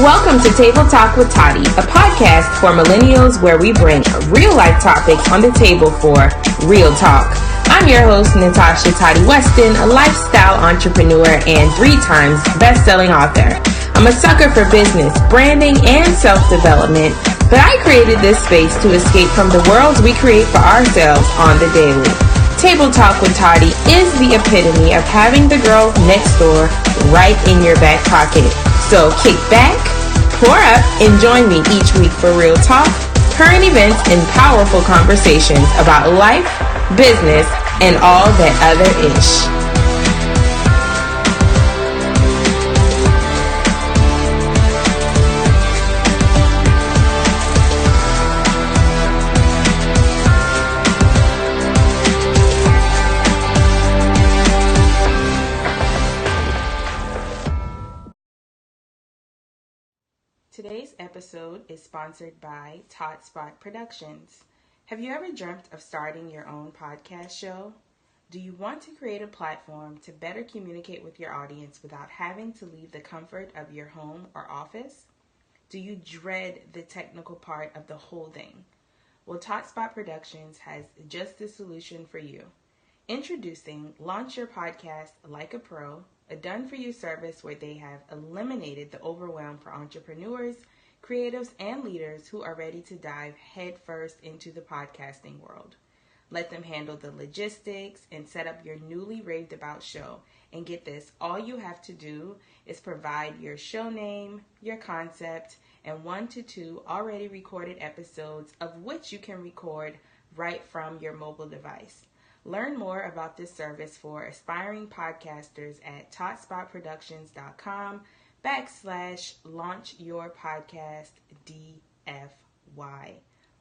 Welcome to Table Talk with Tottie, a podcast for millennials where we bring real life topics on the table for real talk. I'm your host, Natasha Weston, a lifestyle entrepreneur and 3 times best-selling author. I'm a sucker for business, branding, and self-development, but I created this space to escape from the worlds we create for ourselves on the daily. Table Talk with Tottie is the epitome of having the girl next door right in your back pocket. So kick back, pour up, and join me each week for real talk, current events, and powerful conversations about life, business, and all that other ish. Today's episode is sponsored by Spot Productions. Have you ever dreamt of starting your own podcast show? Do you want to create a platform to better communicate with your audience without having to leave the comfort of your home or office? Do you dread the technical part of the whole thing? Well, Spot Productions has just the solution for you. Introducing Launch Your Podcast Like a Pro, a done-for-you service where they have eliminated the overwhelm for entrepreneurs, creatives, and leaders who are ready to dive headfirst into the podcasting world. Let them handle the logistics and set up your newly raved about show. And get this, all you have to do is provide your show name, your concept, and 1 to 2 already recorded episodes of which you can record right from your mobile device. Learn more about this service for aspiring podcasters at totspotproductions.com/launchyourpodcast_DFY.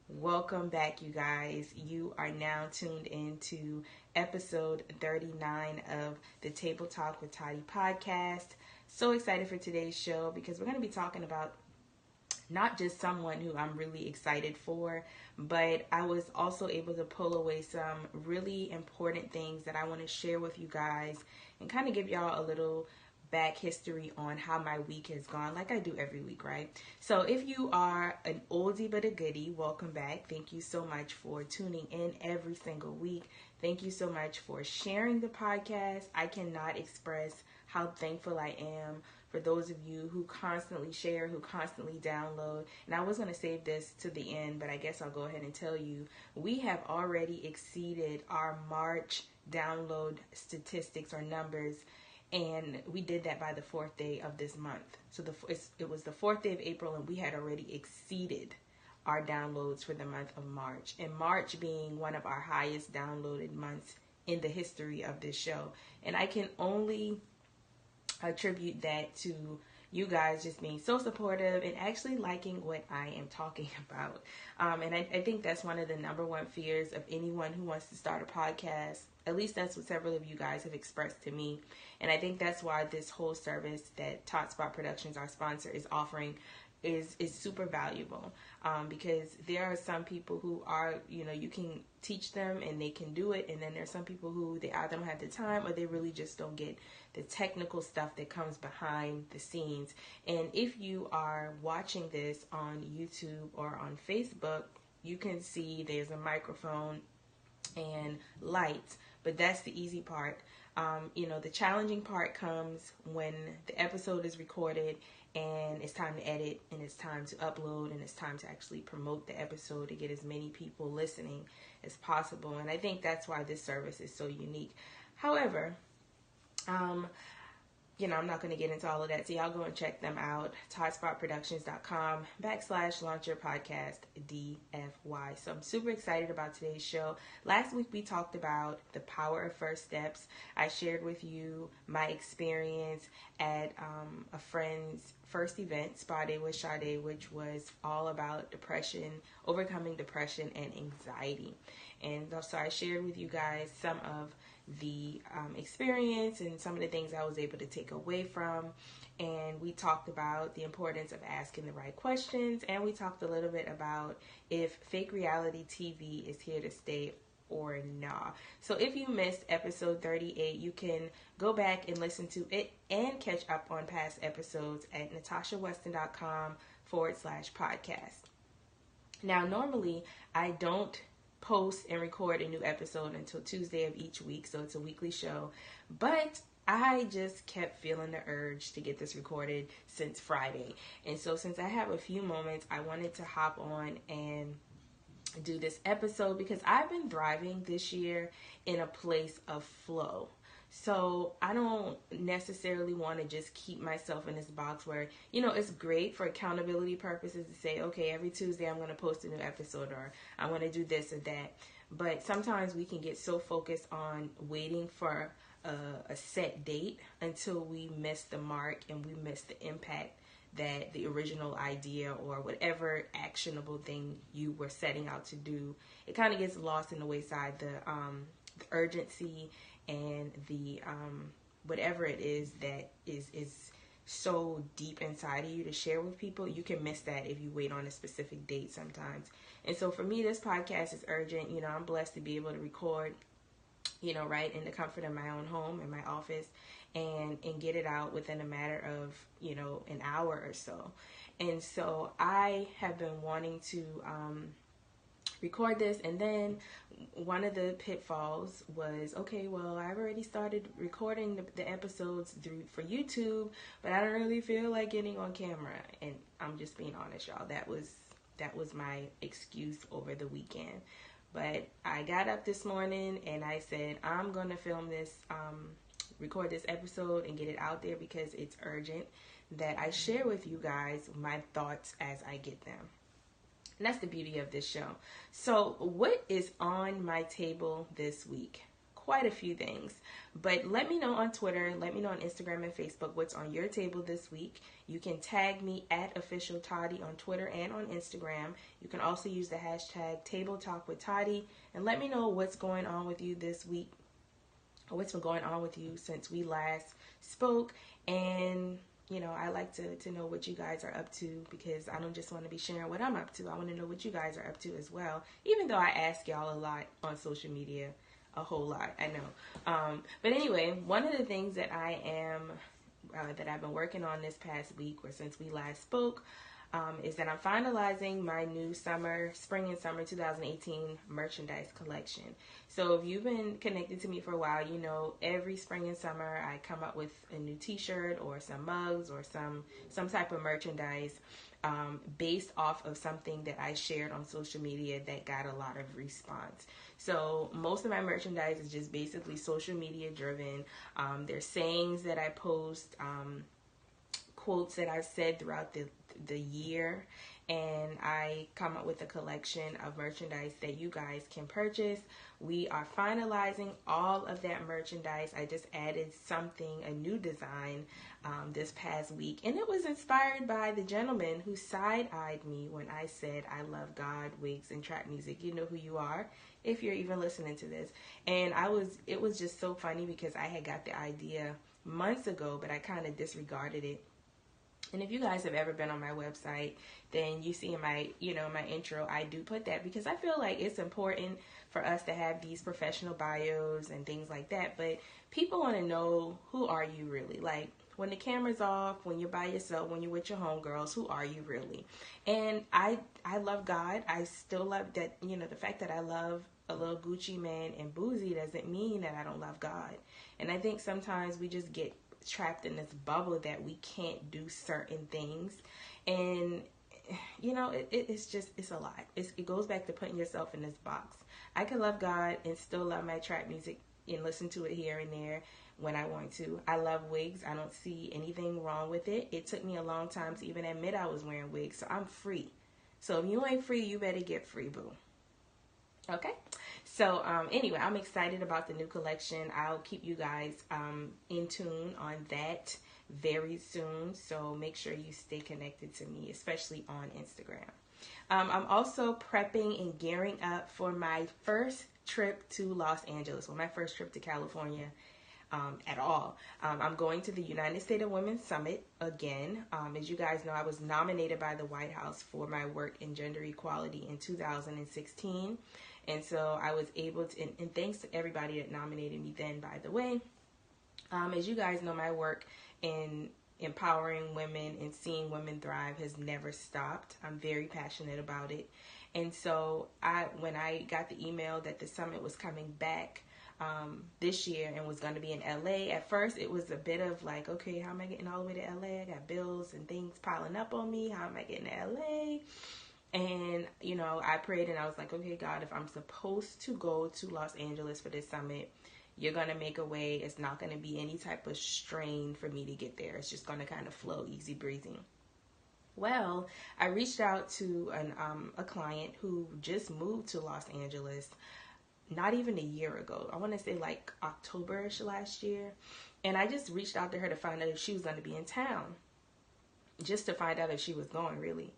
Welcome back, you guys. You are now tuned into episode 39 of the Table Talk with Tottie podcast. So excited for today's show because we're going to be talking about not just someone who I'm really excited for, but I was also able to pull away some really important things that I want to share with you guys and kind of give y'all a little back history on how my week has gone, like I do every week, right? So if you are an oldie but a goodie, welcome back. Thank you so much for tuning in every single week. Thank you so much for sharing the podcast. I cannot express how thankful I am for those of you who constantly share, who constantly download. And I was going to save this to the end, but I guess I'll go ahead and tell you, we have already exceeded our March download statistics or numbers, and we did that by the 4th day of this month. So it was the 4th day of April, and we had already exceeded our downloads for the month of March. And March being one of our highest downloaded months in the history of this show. And I can only attribute that to you guys just being so supportive and actually liking what I am talking about. And I think that's one of the number one fears of anyone who wants to start a podcast. At least that's what several of you guys have expressed to me. And I think that's why this whole service that Spot Productions, our sponsor, is offering is super valuable, because there are some people who are, you can teach them and they can do it, and then there's some people who they either don't have the time or they really just don't get the technical stuff that comes behind the scenes. And if you are watching this on YouTube or on Facebook, you can see there's a microphone and lights, but that's the easy part. The challenging part comes when the episode is recorded and it's time to edit, and it's time to upload, and it's time to actually promote the episode to get as many people listening as possible. And I think that's why this service is so unique. However, I'm not going to get into all of that, so y'all go and check them out, totspotproductions.com/launchyourpodcast_DFY. So I'm super excited about today's show. Last week we talked about the power of first steps. I shared with you my experience at a friend's first event, Spa Day with Sade, which was all about depression, overcoming depression and anxiety. And so I shared with you guys some of the experience and some of the things I was able to take away from. And we talked about the importance of asking the right questions, and we talked a little bit about if fake reality TV is here to stay or nah. So if you missed episode 38, you can go back and listen to it and catch up on past episodes at natashaweston.com/podcast. Now, normally I don't post and record a new episode until Tuesday of each week, so it's a weekly show, but I just kept feeling the urge to get this recorded since Friday. And so since I have a few moments, I wanted to hop on and do this episode because I've been thriving this year in a place of flow. So I don't necessarily want to just keep myself in this box where, it's great for accountability purposes to say, okay, every Tuesday I'm going to post a new episode, or I'm going to do this or that. But sometimes we can get so focused on waiting for a set date until we miss the mark and we miss the impact that the original idea or whatever actionable thing you were setting out to do, it kind of gets lost in the wayside. The urgency and the whatever it is that is so deep inside of you to share with people, you can miss that if you wait on a specific date sometimes. And so for me, this podcast is urgent. I'm blessed to be able to record, right in the comfort of my own home, in my office, and get it out within a matter of, an hour or so. And so I have been wanting to record this, and then one of the pitfalls was, okay, well, I've already started recording the episodes for YouTube, but I don't really feel like getting on camera. And I'm just being honest, y'all. That was my excuse over the weekend. But I got up this morning and I said, I'm going to film this, record this episode and get it out there because it's urgent that I share with you guys my thoughts as I get them. And that's the beauty of this show. So what is on my table this week? Quite a few things. But let me know on Twitter, let me know on Instagram and Facebook what's on your table this week. You can tag me at OfficialTottie on Twitter and on Instagram. You can also use the hashtag TableTalkWithTottie and let me know what's going on with you this week, or what's been going on with you since we last spoke. And I like to know what you guys are up to, because I don't just want to be sharing what I'm up to. I want to know what you guys are up to as well, even though I ask y'all a lot on social media, a whole lot, I know. But anyway, one of the things that that I've been working on this past week, or since we last spoke, is that I'm finalizing my new spring and summer 2018 merchandise collection. So if you've been connected to me for a while, every spring and summer I come up with a new t-shirt or some mugs or some type of merchandise based off of something that I shared on social media that got a lot of response. So most of my merchandise is just basically social media driven. There's sayings that I post, quotes that I've said throughout the year, and I come up with a collection of merchandise that you guys can purchase. We are finalizing all of that merchandise. I just added a new design this past week, and it was inspired by the gentleman who side-eyed me when I said I love God, wigs, and trap music. You know who you are if you're even listening to this. And it was just so funny because I had got the idea months ago, but I kind of disregarded it. And if you guys have ever been on my website, then you see in my intro, I do put that because I feel like it's important for us to have these professional bios and things like that. But people want to know, who are you really? Like, when the camera's off, when you're by yourself, when you're with your homegirls, who are you really? And I love God. I still love that, the fact that I love a little Gucci man and boozy doesn't mean that I don't love God. And I think sometimes we just get trapped in this bubble that we can't do certain things, and it's a lot. It goes back to putting yourself in this box. I can love God and still love my trap music and listen to it here and there when I want to. I love wigs. I don't see anything wrong with it. It took me a long time to even admit I was wearing wigs, so I'm free. So if you ain't free, you better get free, boo. Okay? So anyway, I'm excited about the new collection. I'll keep you guys in tune on that very soon. So make sure you stay connected to me, especially on Instagram. I'm also prepping and gearing up for my first trip to Los Angeles, or my first trip to California at all. I'm going to the United States of Women Summit again. As you guys know, I was nominated by the White House for my work in gender equality in 2016. And so I was able to, and thanks to everybody that nominated me then, by the way. As you guys know, my work in empowering women and seeing women thrive has never stopped. I'm very passionate about it. And so when I got the email that the summit was coming back this year and was going to be in LA, at first it was a bit of like, okay, how am I getting all the way to LA? I got bills and things piling up on me. How am I getting to LA? And, you know, I prayed and I was like, okay, God, if I'm supposed to go to Los Angeles for this summit, you're going to make a way. It's not going to be any type of strain for me to get there. It's just going to kind of flow easy breezy. Well, I reached out to a client who just moved to Los Angeles not even a year ago. I want to say like October-ish last year. And I just reached out to her to find out if she was going to be in town. Just to find out if she was going, really.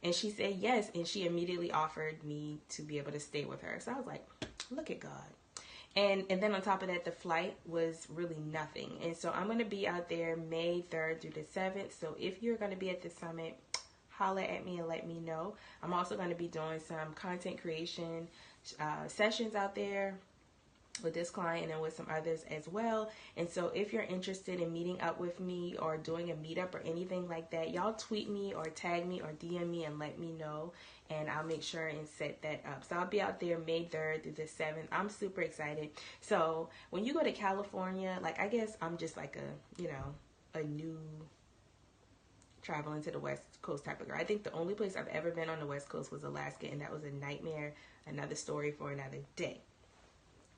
And she said yes, and she immediately offered me to be able to stay with her. So I was like, look at God. And then on top of that, the flight was really nothing. And so I'm going to be out there May 3rd through the 7th. So if you're going to be at the summit, holler at me and let me know. I'm also going to be doing some content creation sessions out there with this client and with some others as well. And so if you're interested in meeting up with me or doing a meetup or anything like that, y'all tweet me or tag me or DM me and let me know, and I'll make sure and set that up. So I'll be out there May 3rd through the 7th. I'm super excited. So when you go to California, like, I guess I'm just like a new traveling to the West Coast type of girl. I think the only place I've ever been on the West Coast was Alaska, and that was a nightmare. Another story for another day.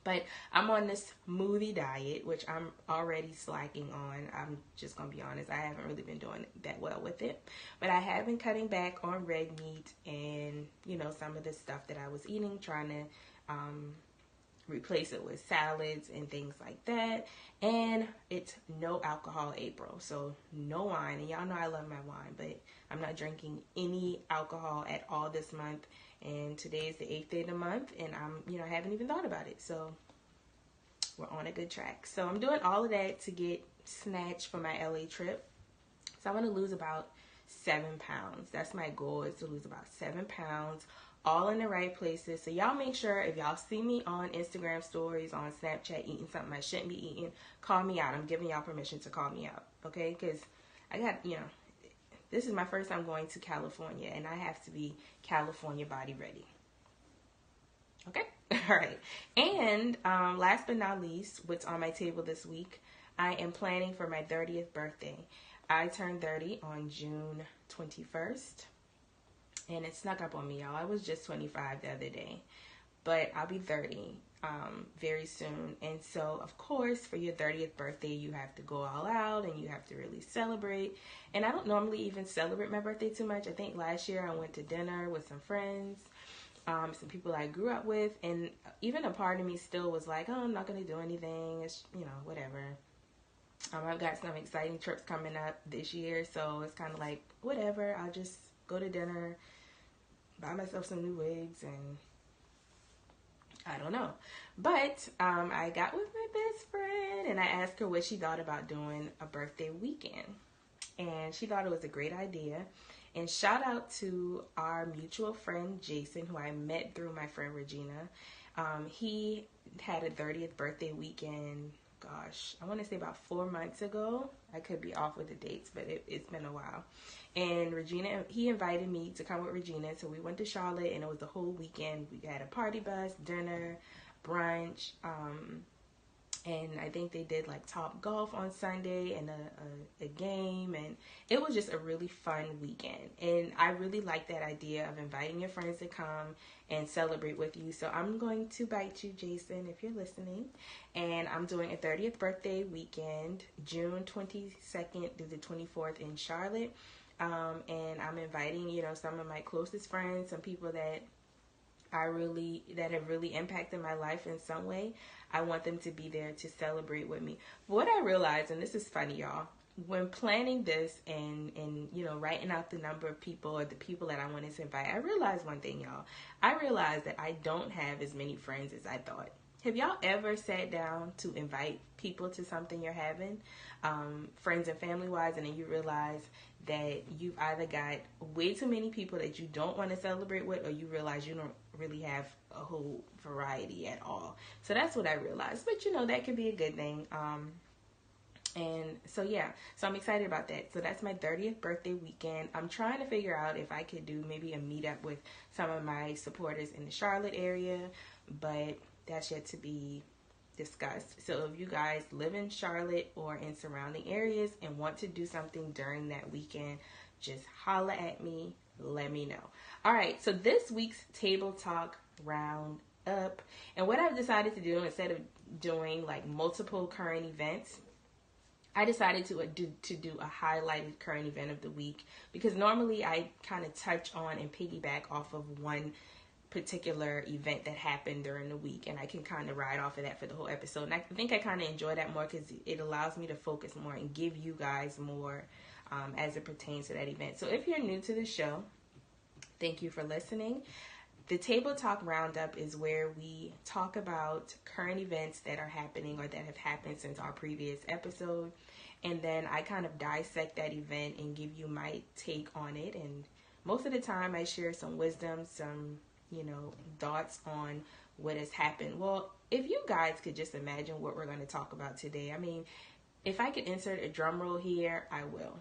But I'm on this smoothie diet, which I'm already slacking on. I'm just going to be honest. I haven't really been doing that well with it. But I have been cutting back on red meat and, you know, some of the stuff that I was eating, trying to replace it with salads and things like that. And it's no alcohol April, so no wine. And y'all know I love my wine, but I'm not drinking any alcohol at all this month. And today is the 8th day of the month, and I haven't even thought about it. So we're on a good track. So I'm doing all of that to get snatched for my LA trip. So I want to lose about 7 pounds. That's my goal, is to lose about 7 pounds, all in the right places. So y'all make sure, if y'all see me on Instagram stories, on Snapchat, eating something I shouldn't be eating, call me out. I'm giving y'all permission to call me out, okay? Because I got, this is my first time going to California, and I have to be California body ready. Okay? All right. And last but not least, what's on my table this week, I am planning for my 30th birthday. I turned 30 on June 21st, and it snuck up on me, y'all. I was just 25 the other day, but I'll be 30 very soon. And so, of course, for your 30th birthday, you have to go all out and you have to really celebrate. And I don't normally even celebrate my birthday too much. I think last year I went to dinner with some friends, some people I grew up with, and even a part of me still was like, oh, I'm not going to do anything. It's, whatever. I've got some exciting trips coming up this year, so it's kind of like, whatever. I'll just go to dinner, buy myself some new wigs, and I don't know. But I got with my best friend, and I asked her what she thought about doing a birthday weekend. And she thought it was a great idea. And shout out to our mutual friend, Jason, who I met through my friend, Regina. He had a 30th birthday weekend, gosh, I want to say about 4 months ago. I could be off with the dates, but it's been a while. And Regina, he invited me to come with Regina. So we went to Charlotte, and it was the whole weekend. We had a party bus, dinner, brunch, and I think they did like Top Golf on Sunday and a game, and it was just a really fun weekend. And I really like that idea of inviting your friends to come and celebrate with you. So I'm going to bite you, Jason, if you're listening. And I'm doing a 30th birthday weekend, June 22nd through the 24th in Charlotte. And I'm inviting, some of my closest friends, some people that have really impacted my life in some way. I want them to be there to celebrate with me. What I realized, and this is funny, y'all, when planning this and writing out the number of people or the people that I wanted to invite, I realized one thing, y'all. I realized that I don't have as many friends as I thought. Have y'all ever sat down to invite people to something you're having, friends and family wise, and then you realize that you've either got way too many people that you don't want to celebrate with, or you realize you don't really have a whole variety at all? So that's what I realized. But you know, that could be a good thing. And so yeah, so I'm excited about that. So that's my 30th birthday weekend. I'm trying to figure out if I could do maybe a meetup with some of my supporters in the Charlotte area, but that's yet to be discussed. So if you guys live in Charlotte or in surrounding areas and want to do something during that weekend, just holla at me, let me know. All right, so this week's Table Talk round up, and what I've decided to do, instead of doing like multiple current events, I decided to do a highlighted current event of the week, because normally I kind of touch on and piggyback off of one particular event that happened during the week, and I can kind of ride off of that for the whole episode. And I think I kind of enjoy that more because it allows me to focus more and give you guys more as it pertains to that event. So if you're new to the show, thank you for listening. The Table Talk Roundup is where we talk about current events that are happening or that have happened since our previous episode, and then I kind of dissect that event and give you my take on it. And most of the time I share some wisdom, some thoughts on what has happened. Well, if you guys could just imagine what we're going to talk about today. I mean, if I could insert a drum roll here, I will.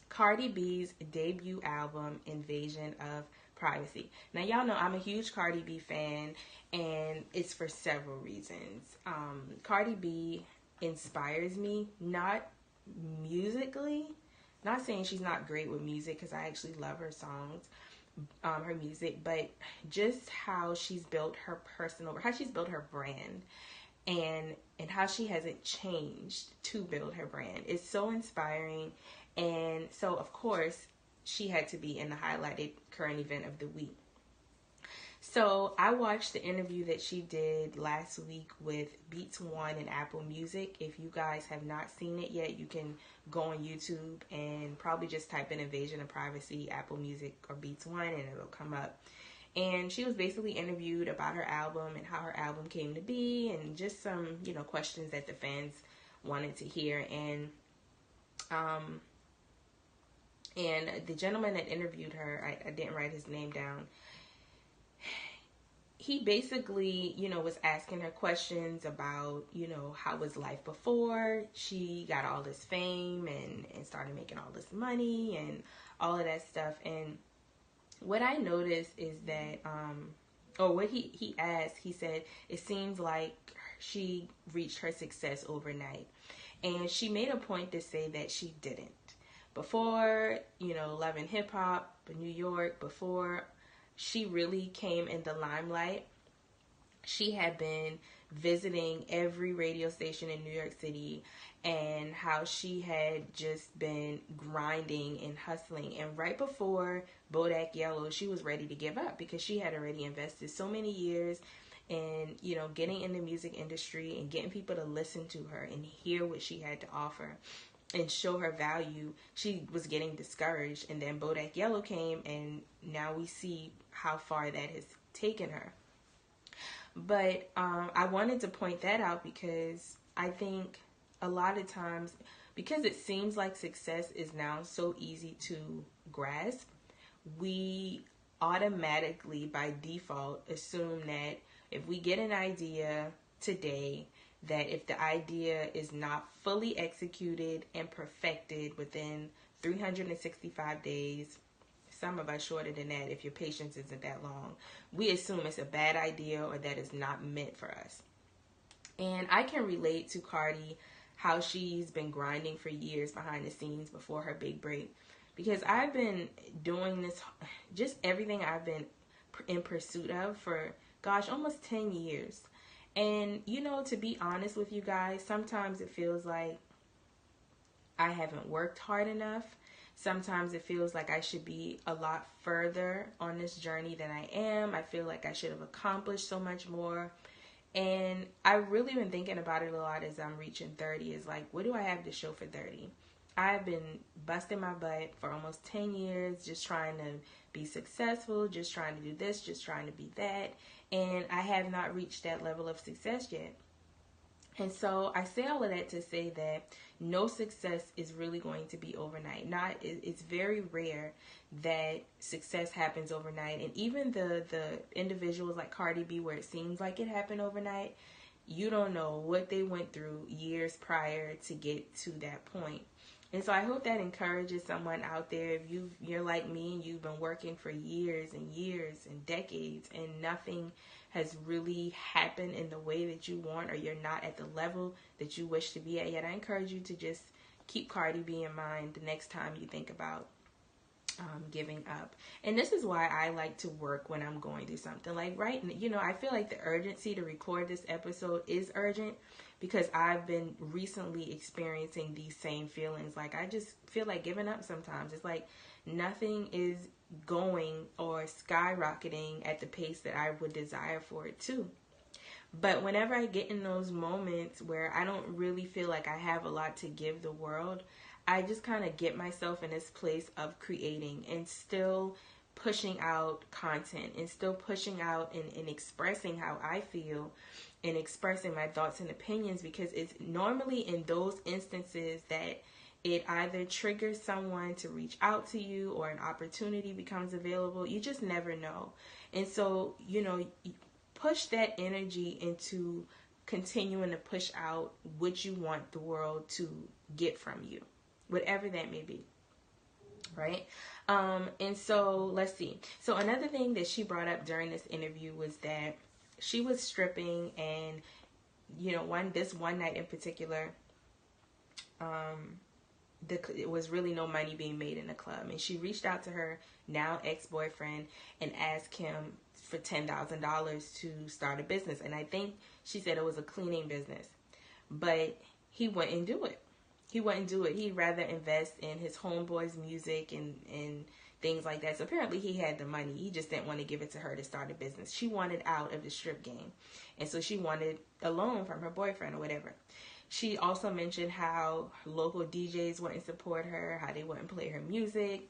Cardi B's debut album, Invasion of Privacy. Now, y'all know I'm a huge Cardi B fan, and it's for several reasons. Cardi B inspires me, not musically, not saying she's not great with music, because I actually love her songs, her music, but just how she's built her how she's built her brand, and how she hasn't changed to build her brand. It's so inspiring. And so of course she had to be in the highlighted current event of the week. So I watched the interview that she did last week with Beats One and Apple Music. If you guys have not seen it yet, you can go on YouTube and probably just type in Invasion of Privacy, Apple Music, or Beats One, and it'll come up. And she was basically interviewed about her album and how her album came to be, and just some, questions that the fans wanted to hear. And the gentleman that interviewed her, I didn't write his name down. He basically, was asking her questions about, how was life before she got all this fame and started making all this money and all of that stuff. And what I noticed is that, or what he asked, he said, it seems like she reached her success overnight. And she made a point to say that she didn't. Before, Love and Hip Hop, New York, before she really came in the limelight, she had been visiting every radio station in New York City, and how she had just been grinding and hustling. And right before Bodak Yellow, she was ready to give up, because she had already invested so many years in, getting in the music industry and getting people to listen to her and hear what she had to offer and show her value. She was getting discouraged, and then Bodak Yellow came, and now we see how far that has taken her. But I wanted to point that out, because I think a lot of times, because it seems like success is now so easy to grasp, we automatically by default assume that if we get an idea today, that if the idea is not fully executed and perfected within 365 days, some of us shorter than that if your patience isn't that long, we assume it's a bad idea or that it's not meant for us. And I can relate to Cardi, how she's been grinding for years behind the scenes before her big break, because I've been doing this, just everything I've been in pursuit of for, almost 10 years. And, to be honest with you guys, sometimes it feels like I haven't worked hard enough. Sometimes it feels like I should be a lot further on this journey than I am. I feel like I should have accomplished so much more. And I've really been thinking about it a lot as I'm reaching 30. Is like, what do I have to show for 30? I've been busting my butt for almost 10 years, just trying to be successful, just trying to do this, just trying to be that. and I have not reached that level of success yet. And so I say all of that to say that no success is really going to be overnight. It's very rare that success happens overnight. And even the individuals like Cardi B, where it seems like it happened overnight, you don't know what they went through years prior to get to that point. And so I hope that encourages someone out there. If you're like me and you've been working for years and years and decades and nothing has really happened in the way that you want, or you're not at the level that you wish to be at yet, I encourage you to just keep Cardi B in mind the next time you think about giving up. And this is why I like to work when I'm going through something. Like I feel like the urgency to record this episode is urgent because I've been recently experiencing these same feelings. Like, I just feel like giving up sometimes. It's like nothing is going or skyrocketing at the pace that I would desire for it to. But whenever I get in those moments where I don't really feel like I have a lot to give the world, I just kind of get myself in this place of creating and still pushing out content and still pushing out and expressing how I feel and expressing my thoughts and opinions, because it's normally in those instances that it either triggers someone to reach out to you or an opportunity becomes available. You just never know. And so, push that energy into continuing to push out what you want the world to get from you, whatever that may be, right? And so let's see. So another thing that she brought up during this interview was that she was stripping, and this one night in particular, it was really no money being made in the club, and she reached out to her now ex-boyfriend and asked him for $10,000 to start a business. And I think she said it was a cleaning business, but he wouldn't do it. He'd rather invest in his homeboy's music and things like that. So apparently he had the money. He just didn't want to give it to her to start a business. She wanted out of the strip game. And so she wanted a loan from her boyfriend or whatever. She also mentioned how local DJs wouldn't support her, how they wouldn't play her music,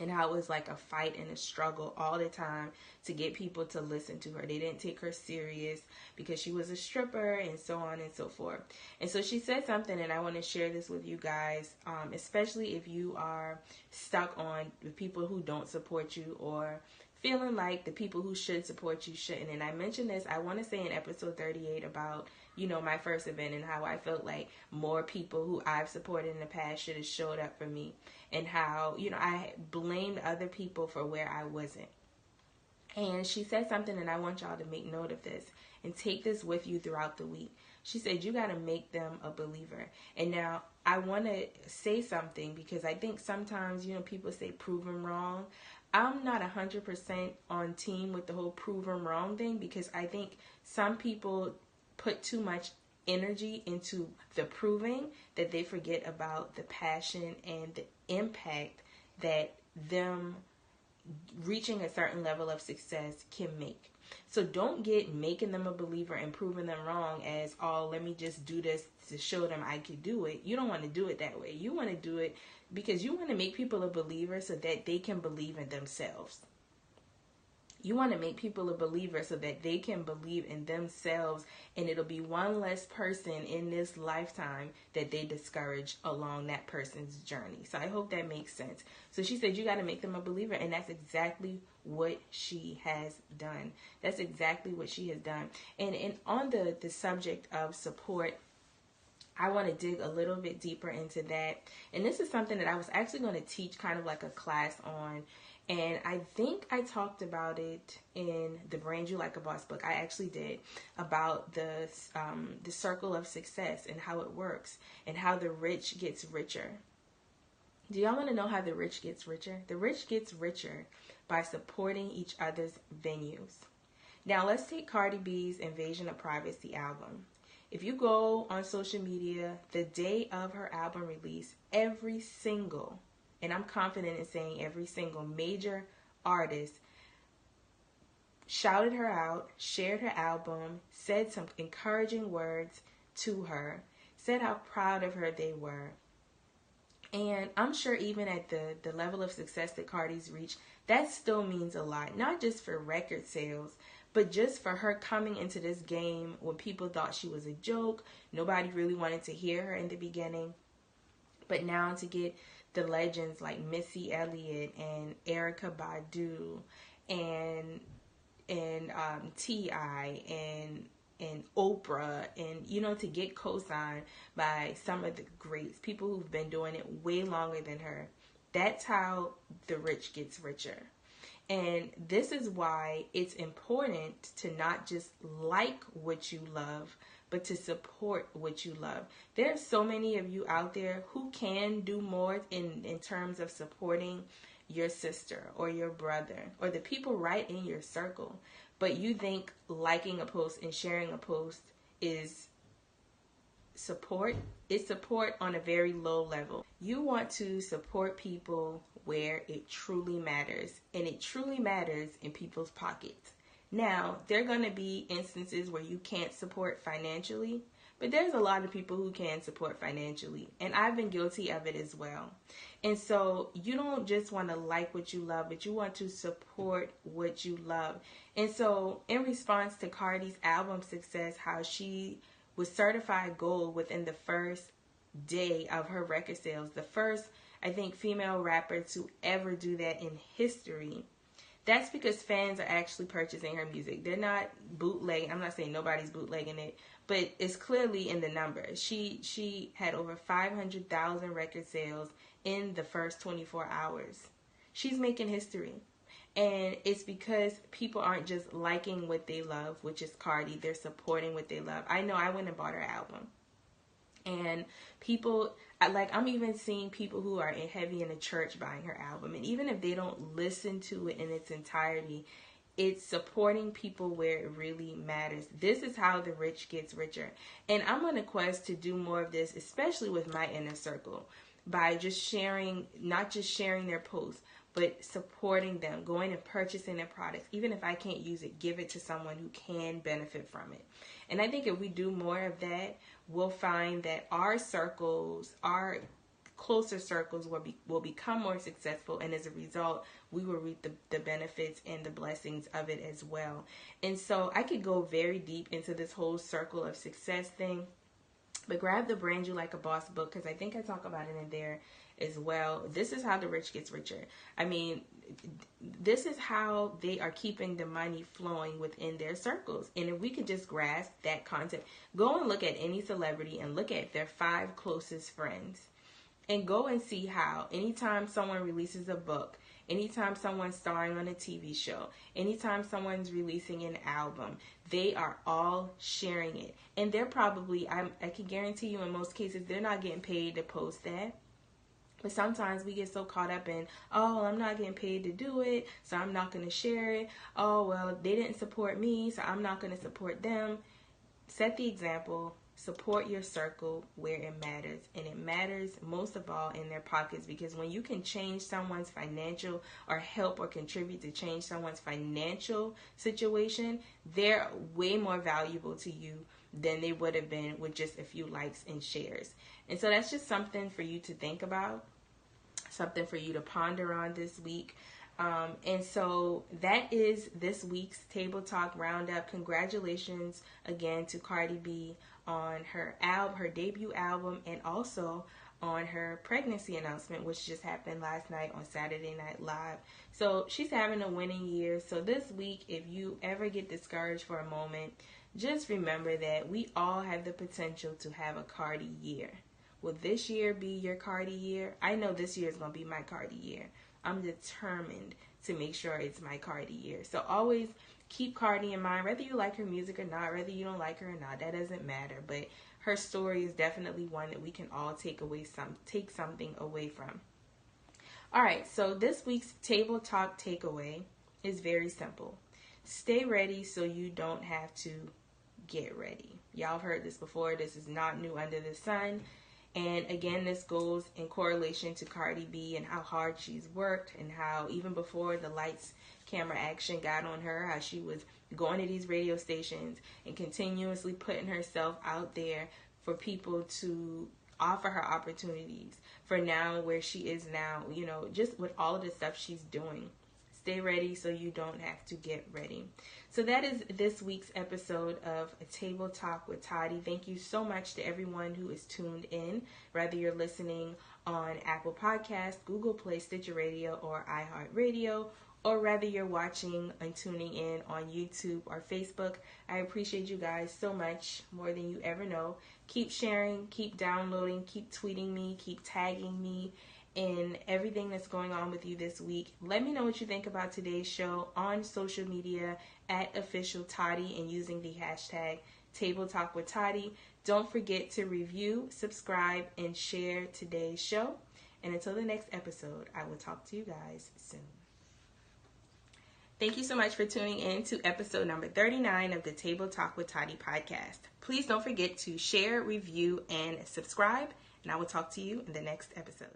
and how it was like a fight and a struggle all the time to get people to listen to her. They didn't take her serious because she was a stripper, and so on and so forth. And so she said something, and I want to share this with you guys, especially if you are stuck on the people who don't support you, or feeling like the people who should support you shouldn't. And I mentioned this, I want to say in episode 38 about, my first event and how I felt like more people who I've supported in the past should have showed up for me, and how, I blamed other people for where I wasn't. And she said something, and I want y'all to make note of this and take this with you throughout the week. She said, you got to make them a believer. And now I want to say something, because I think sometimes, people say prove them wrong. I'm not 100% on team with the whole prove them wrong thing, because I think some people put too much energy into the proving that they forget about the passion and the impact that them reaching a certain level of success can make. So don't get making them a believer and proving them wrong as, oh, let me just do this to show them I could do it. You don't want to do it that way. You want to do it because you want to make people a believer so that they can believe in themselves. You want to make people a believer so that they can believe in themselves, and it'll be one less person in this lifetime that they discourage along that person's journey. So I hope that makes sense. So she said you got to make them a believer, and that's exactly what she has done. That's exactly what she has done. And on the subject of support, I want to dig a little bit deeper into that. And this is something that I was actually going to teach kind of like a class on. And I think I talked about it in the Brand You Like a Boss book. I actually did, about the circle of success and how it works and how the rich gets richer. Do y'all want to know how the rich gets richer? The rich gets richer by supporting each other's venues. Now let's take Cardi B's Invasion of Privacy album. If you go on social media, the day of her album release, every single, and I'm confident in saying every single major artist shouted her out, shared her album, said some encouraging words to her, said how proud of her they were. And I'm sure even at the level of success that Cardi's reached, that still means a lot, not just for record sales, But just for her coming into this game when people thought she was a joke, nobody really wanted to hear her in the beginning. But now to get the legends like Missy Elliott and Erykah Badu and T.I. and Oprah, and to get co-signed by some of the greats, people who've been doing it way longer than her. That's how the rich gets richer. And this is why it's important to not just like what you love, but to support what you love. There are so many of you out there who can do more in terms of supporting your sister or your brother or the people right in your circle. But you think liking a post and sharing a post is support? It's support on a very low level. You want to support people where it truly matters, and it truly matters in people's pockets. Now, there are going to be instances where you can't support financially, but there's a lot of people who can support financially, and I've been guilty of it as well. And so you don't just want to like what you love, but you want to support what you love. And so in response to Cardi's album success, how she was certified gold within the first day of her record sales, the first, I think, female rapper to ever do that in history. That's because fans are actually purchasing her music. They're not bootlegging. I'm not saying nobody's bootlegging it, but it's clearly in the numbers. She had over 500,000 record sales in the first 24 hours. She's making history. And it's because people aren't just liking what they love, which is Cardi. They're supporting what they love. I know I went and bought her album. And people, I'm even seeing people who are heavy in the church buying her album. And even if they don't listen to it in its entirety, it's supporting people where it really matters. This is how the rich gets richer. And I'm on a quest to do more of this, especially with my inner circle, by just sharing, not just sharing their posts, but supporting them, going and purchasing their products. Even if I can't use it, give it to someone who can benefit from it. And I think if we do more of that, we'll find that our circles, our closer circles will become more successful, and as a result, we will reap the benefits and the blessings of it as well. And so I could go very deep into this whole circle of success thing, but grab the Brand You Like a Boss book, because I think I talk about it in there as well. This is how the rich gets richer. I mean, this is how they are keeping the money flowing within their circles. And if we could just grasp that concept, go and look at any celebrity and look at their 5 closest friends, and go and see how anytime someone releases a book, anytime someone's starring on a TV show, anytime someone's releasing an album, they are all sharing it. And they're probably, I can guarantee you in most cases, they're not getting paid to post that. But sometimes we get so caught up in, oh, I'm not getting paid to do it, so I'm not going to share it. Oh, well, they didn't support me, so I'm not going to support them. Set the example. Support your circle where it matters. And it matters most of all in their pockets, because when you can change someone's financial, or help or contribute to change someone's financial situation, they're way more valuable to you than they would have been with just a few likes and shares. And so that's just something for you to think about, something for you to ponder on this week. And so that is this week's Table Talk Roundup. Congratulations again to Cardi B on her debut album, and also on her pregnancy announcement, which just happened last night on Saturday Night Live. So she's having a winning year. So this week, if you ever get discouraged for a moment, just remember that we all have the potential to have a Cardi year. Will this year be your Cardi year? I know this year is going to be my Cardi year. I'm determined to make sure it's my Cardi year. So always keep Cardi in mind, whether you like her music or not, whether you don't like her or not, that doesn't matter. But her story is definitely one that we can all take something away from. All right, so this week's Table Talk takeaway is very simple. Stay ready so you don't have to get ready. Y'all have heard this before. This is not new under the sun. And again, this goes in correlation to Cardi B and how hard she's worked, and how even before the lights, camera, action got on her, how she was going to these radio stations and continuously putting herself out there for people to offer her opportunities for now where she is now, just with all of the stuff she's doing. stay ready so you don't have to get ready. So that is this week's episode of A Table Talk with Tottie. Thank you so much to everyone who is tuned in, whether you're listening on Apple Podcasts, Google Play, Stitcher Radio, or iHeartRadio, or whether you're watching and tuning in on YouTube or Facebook. I appreciate you guys so much, more than you ever know. Keep sharing, keep downloading, keep tweeting me, keep tagging me in everything that's going on with you this week. Let me know what you think about today's show on social media at OfficialTottie and using the hashtag Table Talk with Tottie. Don't forget to review, subscribe, and share today's show. And until the next episode, I will talk to you guys soon. Thank you so much for tuning in to episode number 39 of the Table Talk with Tottie podcast. Please don't forget to share, review, and subscribe, and I will talk to you in the next episode.